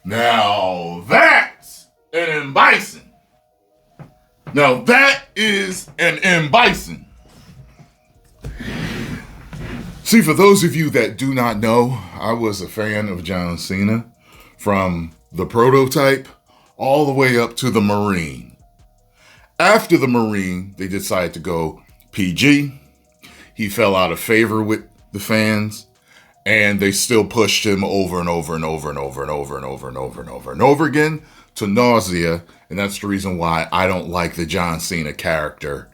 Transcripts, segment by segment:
Now that's an M. Bison. Now that is an M. Bison. See, for those of you that do not know, I was a fan of John Cena from the prototype all the way up to the Marine. After the Marine, they decided to go PG. He fell out of favor with the fans, and they still pushed him over and over and over and over and over and over and over and over and over again to nausea. And that's the reason why I don't like the John Cena character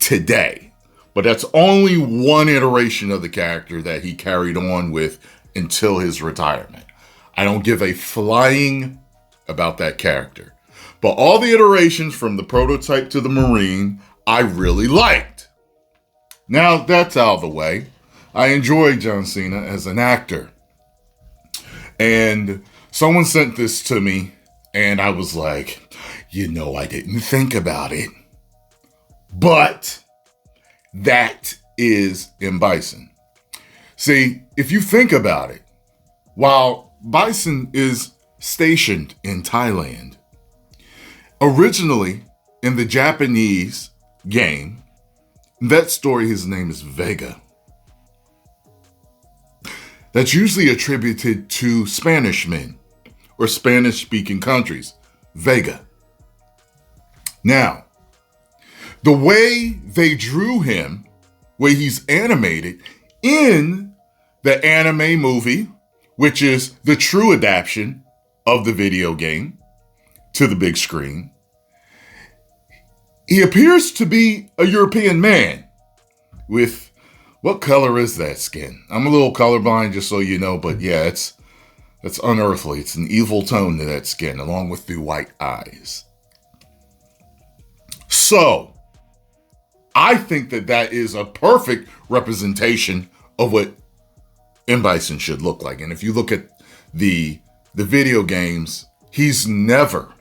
today. But that's only one iteration of the character that he carried on with until his retirement. I don't give a flying about that character. But all the iterations from the prototype to the Marine, I really liked. Now that's out of the way. I enjoy John Cena as an actor. And someone sent this to me, and I was like, I didn't think about it. But that is M. Bison. See, if you think about it, while Bison is stationed in Thailand, originally in the Japanese game, that story, his name is Vega. That's usually attributed to Spanish men or Spanish-speaking countries. Vega. Now, the way they drew him, where he's animated in the anime movie, which is the true adaptation of the video game to the big screen, he appears to be a European man with, what color is that skin? I'm a little colorblind, just so you know, but yeah, it's unearthly. It's an evil tone to that skin, along with the white eyes. So, I think that is a perfect representation of what M. Bison should look like. And if you look at the video games, he's never,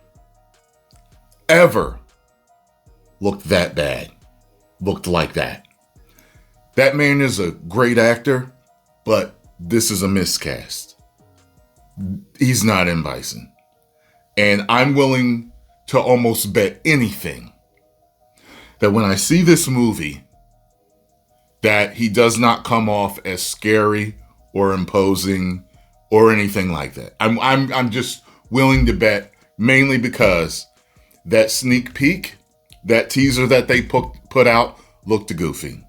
ever looked that bad, looked like that. That man is a great actor, but this is a miscast. He's not M. Bison. And I'm willing to almost bet anything that when I see this movie, that he does not come off as scary or imposing or anything like that. I'm just willing to bet, mainly because that sneak peek, that teaser that they put out looked goofy.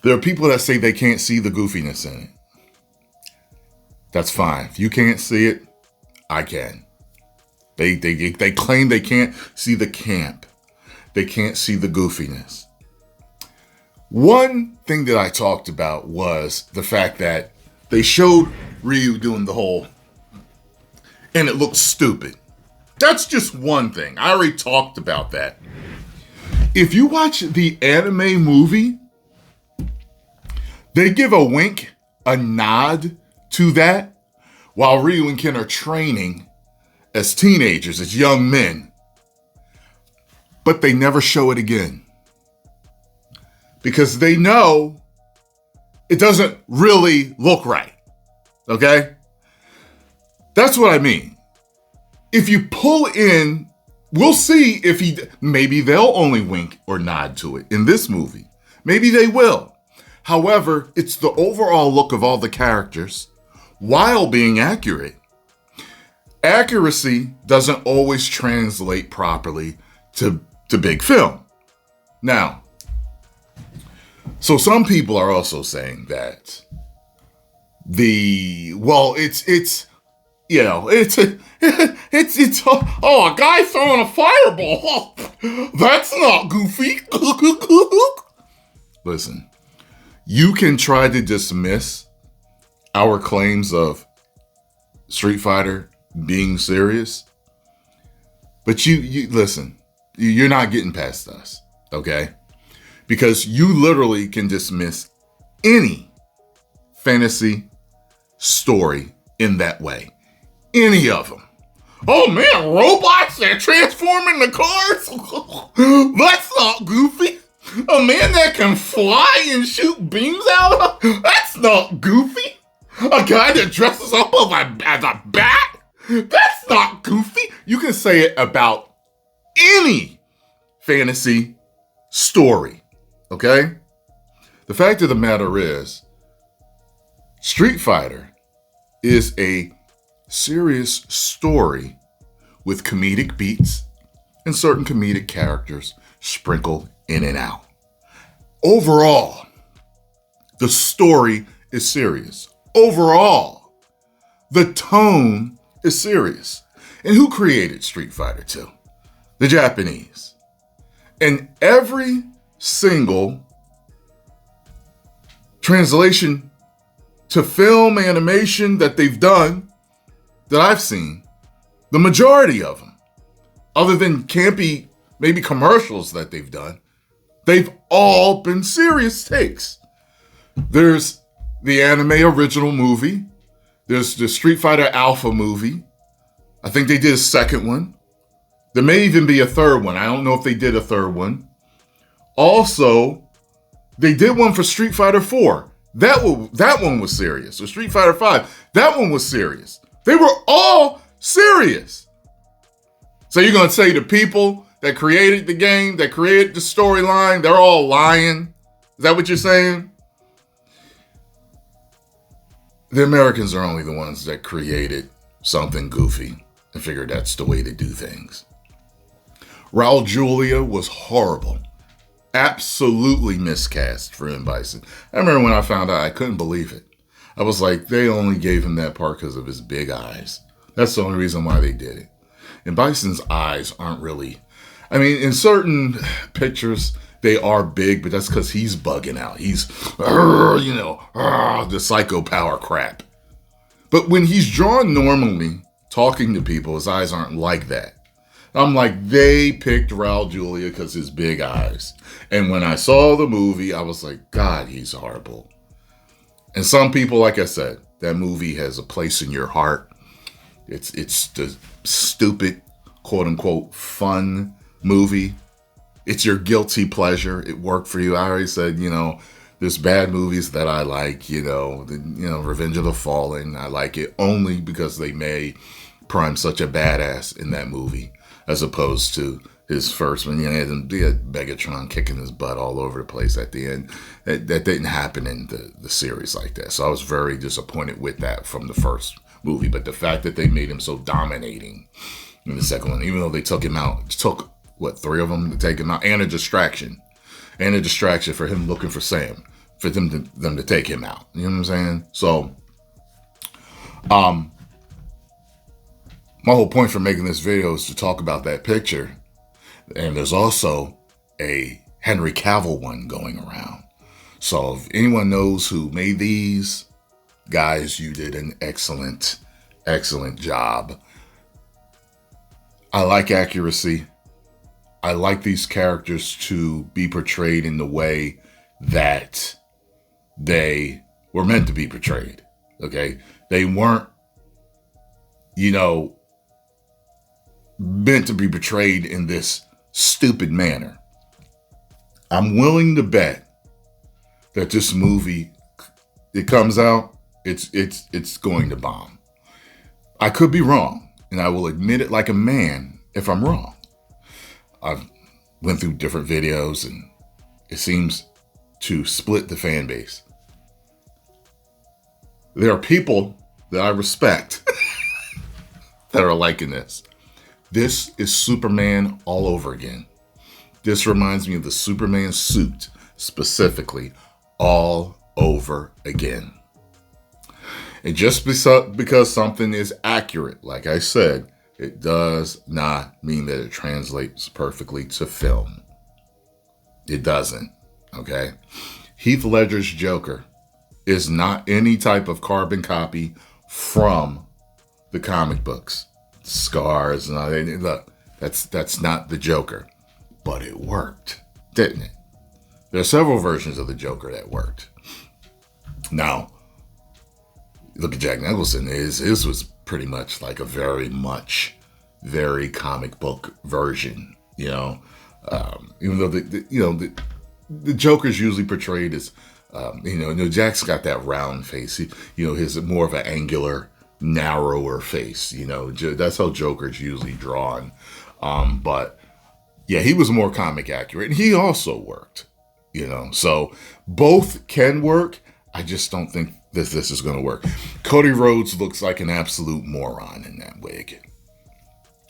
There are people that say they can't see the goofiness in it. That's fine. If you can't see it, I can. They claim they can't see the camp. They can't see the goofiness. One thing that I talked about was the fact that they showed Ryu doing the whole, and it looked stupid. That's just one thing. I already talked about that. If you watch the anime movie, they give a wink, a nod to that, while Ryu and Ken are training as teenagers, as young men. But they never show it again. Because they know it doesn't really look right. Okay? That's what I mean. If you pull in, we'll see if maybe they'll only wink or nod to it in this movie. Maybe they will. However, it's the overall look of all the characters while being accurate. Accuracy doesn't always translate properly to big film. Now, so some people are also saying that it's a guy throwing a fireball. That's not goofy. Listen, you can try to dismiss our claims of Street Fighter being serious, but you listen, you're not getting past us, okay? Because you literally can dismiss any fantasy story in that way. Any of them. Oh man, robots that transform into cars? That's not goofy. A man that can fly and shoot beams out? That's not goofy. A guy that dresses up as a bat? That's not goofy. You can say it about any fantasy story, okay? The fact of the matter is, Street Fighter is a serious story with comedic beats and certain comedic characters sprinkled in and out. Overall, the story is serious. Overall, the tone is serious. And who created Street Fighter 2? The Japanese. And every single translation to film animation that they've done, that I've seen, the majority of them, other than campy, maybe commercials that they've done, they've all been serious takes. There's the anime original movie. There's the Street Fighter Alpha movie. I think they did a second one. There may even be a third one. I don't know if they did a third one. Also, they did one for Street Fighter 4. That one was serious. Or Street Fighter 5, that one was serious. They were all serious. So you're going to say the people that created the game, that created the storyline, they're all lying? Is that what you're saying? The Americans are only the ones that created something goofy and figured that's the way to do things. Raul Julia was horrible. Absolutely miscast for M. Bison. I remember when I found out, I couldn't believe it. I was like, they only gave him that part because of his big eyes. That's the only reason why they did it. And Bison's eyes aren't really, I mean, in certain pictures, they are big, but that's because he's bugging out. He's, the psycho power crap. But when he's drawn normally, talking to people, his eyes aren't like that. I'm like, they picked Raul Julia because his big eyes. And when I saw the movie, I was like, God, he's horrible. And some people, like I said, that movie has a place in your heart. It's the stupid, quote unquote, fun movie. It's your guilty pleasure. It worked for you. I already said, there's bad movies that I like, Revenge of the Fallen. I like it only because they made Prime such a badass in that movie, as opposed to his first one. He had Megatron kicking his butt all over the place at the end. That didn't happen in the series like that. So I was very disappointed with that from the first movie. But the fact that they made him so dominating in the second one, even though they took him out, it took, 3 of them to take him out, and a distraction for him looking for Sam, for them to take him out. You know what I'm saying? So, my whole point for making this video is to talk about that picture. And there's also a Henry Cavill one going around. So if anyone knows who made these, guys, you did an excellent, excellent job. I like accuracy. I like these characters to be portrayed in the way that they were meant to be portrayed. Okay? They weren't, meant to be portrayed in this stupid manner. I'm willing to bet that this movie, it comes out, it's going to bomb. I could be wrong, and I will admit it like a man if I'm wrong. I've went through different videos, and it seems to split the fan base. There are people that I respect that are liking this. This is Superman all over again. This reminds me of the Superman suit, specifically, all over again. And just because something is accurate, like I said, it does not mean that it translates perfectly to film. It doesn't, okay? Heath Ledger's Joker is not any type of carbon copy from the comic books. Scars and all that. Look, that's not the Joker. But it worked, didn't it? There are several versions of the Joker that worked. Now, look at Jack Nicholson. His was pretty much like a very comic book version, even though the Joker's usually portrayed as, Jack's got that round face. His more of an angular, narrower face. That's how Joker's usually drawn. But yeah, he was more comic accurate, and he also worked. So both can work. I just don't think this is going to work. Cody Rhodes looks like an absolute moron in that wig.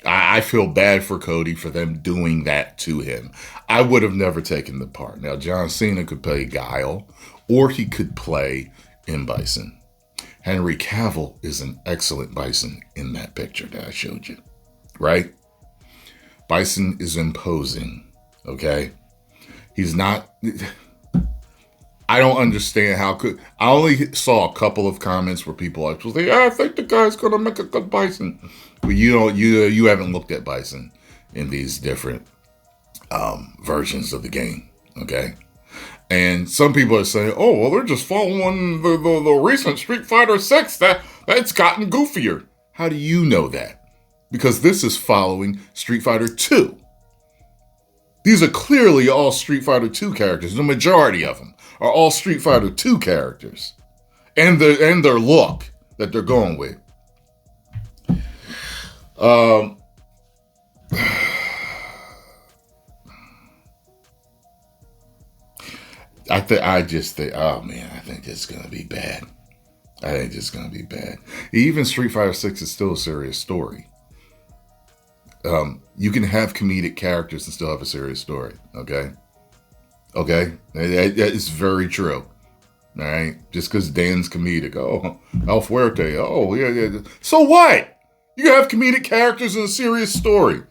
I feel bad for Cody for them doing that to him. I would have never taken the part. Now, John Cena could play Guile, or he could play in Bison. Henry Cavill is an excellent Bison in that picture that I showed you, right? Bison is imposing, okay? He's not... I don't understand how could... I only saw a couple of comments where people actually say, I think the guy's going to make a good Bison. But you haven't looked at Bison in these different versions of the game, okay? And some people are saying, oh, well, they're just following the recent Street Fighter 6. That's gotten goofier. How do you know that? Because this is following Street Fighter 2. These are clearly all Street Fighter 2 characters. The majority of them are all Street Fighter 2 characters. And their look that they're going with. I just think, oh man, I think it's going to be bad. I think it's going to be bad. Even Street Fighter 6 is still a serious story. You can have comedic characters and still have a serious story. Okay? It's very true. All right? Just because Dan's comedic. Oh, El Fuerte. Oh, yeah. So what? You have comedic characters in a serious story.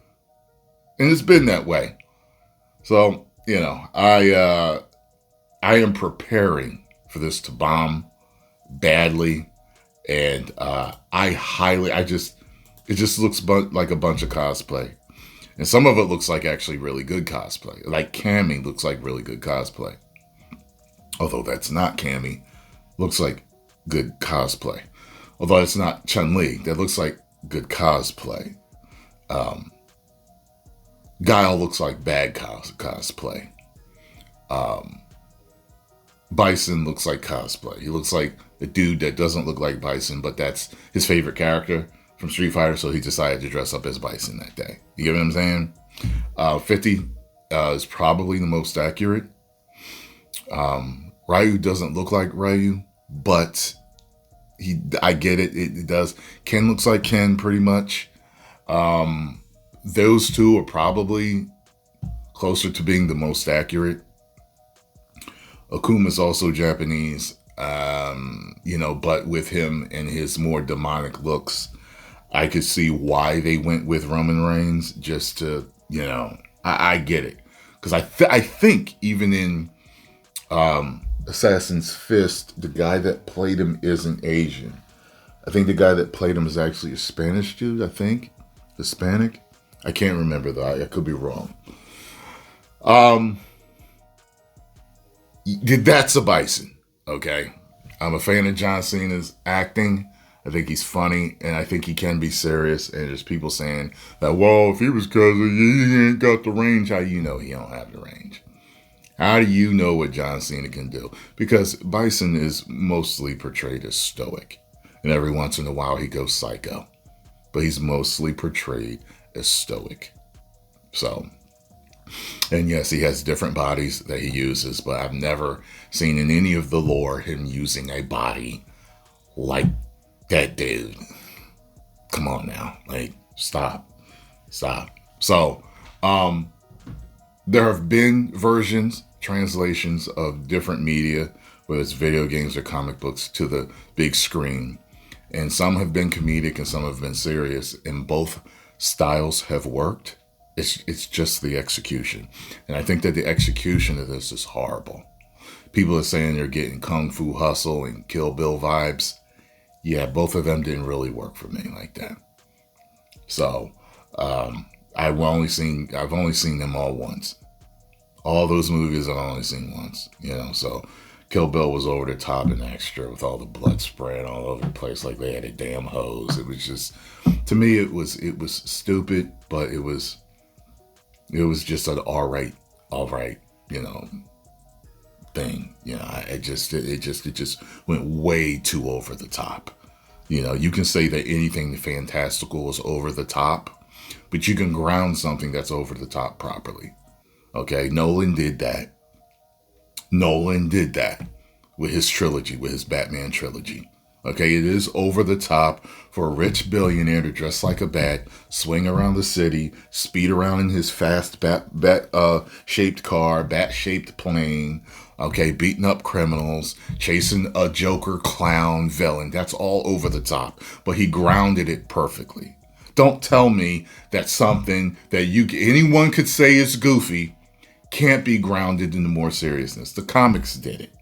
And it's been that way. So, I am preparing for this to bomb badly. And it just looks like a bunch of cosplay. And some of it looks like actually really good cosplay. Like Cammy looks like really good cosplay. Although that's not Cammy. Looks like good cosplay. Although it's not Chun-Li. That looks like good cosplay. Guile looks like bad cosplay. Bison looks like cosplay. He looks like a dude that doesn't look like Bison, but that's his favorite character from Street Fighter, so he decided to dress up as Bison that day. You get what I'm saying? 50 is probably the most accurate. Ryu doesn't look like Ryu, but I get it. It does. Ken looks like Ken pretty much. Those two are probably closer to being the most accurate. Akuma's also Japanese, but with him and his more demonic looks, I could see why they went with Roman Reigns just to, I get it. Because I think even in Assassin's Fist, the guy that played him isn't Asian. I think the guy that played him is actually a Spanish dude, I think. Hispanic? I can't remember though. I could be wrong. That's a Bison, okay? I'm a fan of John Cena's acting. I think he's funny, and I think he can be serious. And there's people saying that, well, if he was cousin, he ain't got the range. How do you know he don't have the range? How do you know what John Cena can do? Because Bison is mostly portrayed as stoic. And every once in a while, he goes psycho. But he's mostly portrayed as stoic. So, and yes, he has different bodies that he uses, but I've never seen in any of the lore him using a body like that dude. Come on now. Like, stop. So, there have been versions, translations of different media, whether it's video games or comic books, to the big screen. And some have been comedic and some have been serious. And both styles have worked. It's just the execution. And I think that the execution of this is horrible. People are saying they're getting Kung Fu Hustle and Kill Bill vibes. Yeah, both of them didn't really work for me like that. So, I've only seen them all once. All those movies I've only seen once, so Kill Bill was over the top and extra with all the blood spraying all over the place like they had a damn hose. It was just, to me, it was stupid, but it was just an all right, thing. It just went way too over the top. You can say that anything fantastical is over the top, but you can ground something that's over the top properly. Okay, Nolan did that with his trilogy, with his Batman trilogy. Okay, it is over the top for a rich billionaire to dress like a bat, swing around the city, speed around in his fast bat-shaped car, bat-shaped plane, okay, beating up criminals, chasing a Joker clown villain. That's all over the top, but he grounded it perfectly. Don't tell me that something that anyone could say is goofy can't be grounded into more seriousness. The comics did it.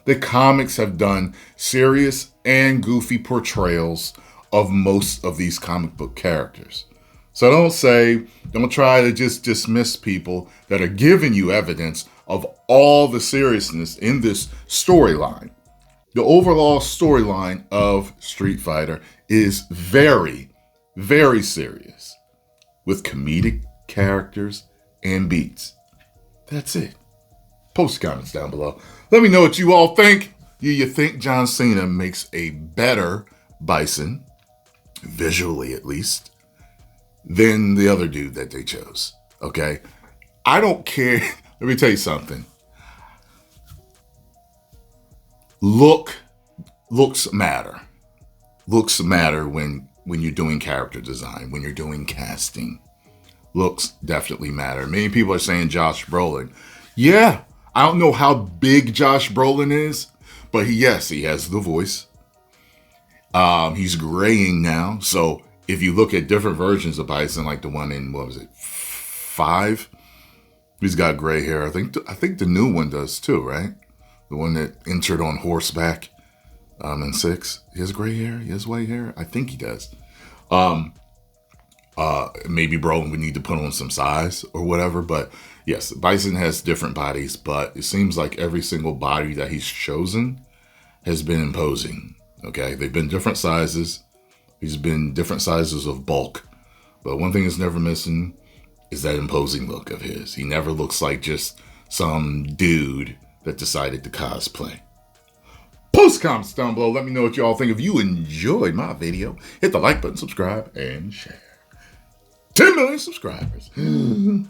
The comics have done serious and goofy portrayals of most of these comic book characters. So don't try to just dismiss people that are giving you evidence of all the seriousness in this storyline. The overall storyline of Street Fighter is very, very serious with comedic characters and beats. That's it. Post comments down below. Let me know what you all think. Do you think John Cena makes a better Bison, visually at least, than the other dude that they chose? Okay? I don't care. Let me tell you something. Looks matter. Looks matter when you're doing character design, when you're doing casting. Looks definitely matter. Many people are saying Josh Brolin. Yeah, I don't know how big Josh Brolin is, but he has the voice. He's graying now, so if you look at different versions of Bison, like the one in, 5? He's got gray hair. I think the new one does too, right? The one that entered on horseback in 6. He has gray hair. He has white hair. I think he does. Maybe Brolin would need to put on some size or whatever, but yes, Bison has different bodies, but it seems like every single body that he's chosen has been imposing. Okay, they've been different sizes. He's been different sizes of bulk, but one thing that's never missing is that imposing look of his. He never looks like just some dude that decided to cosplay. Post comments down below. Let me know what y'all think. If you enjoyed my video, hit the like button, subscribe, and share. 10 million subscribers. Woo!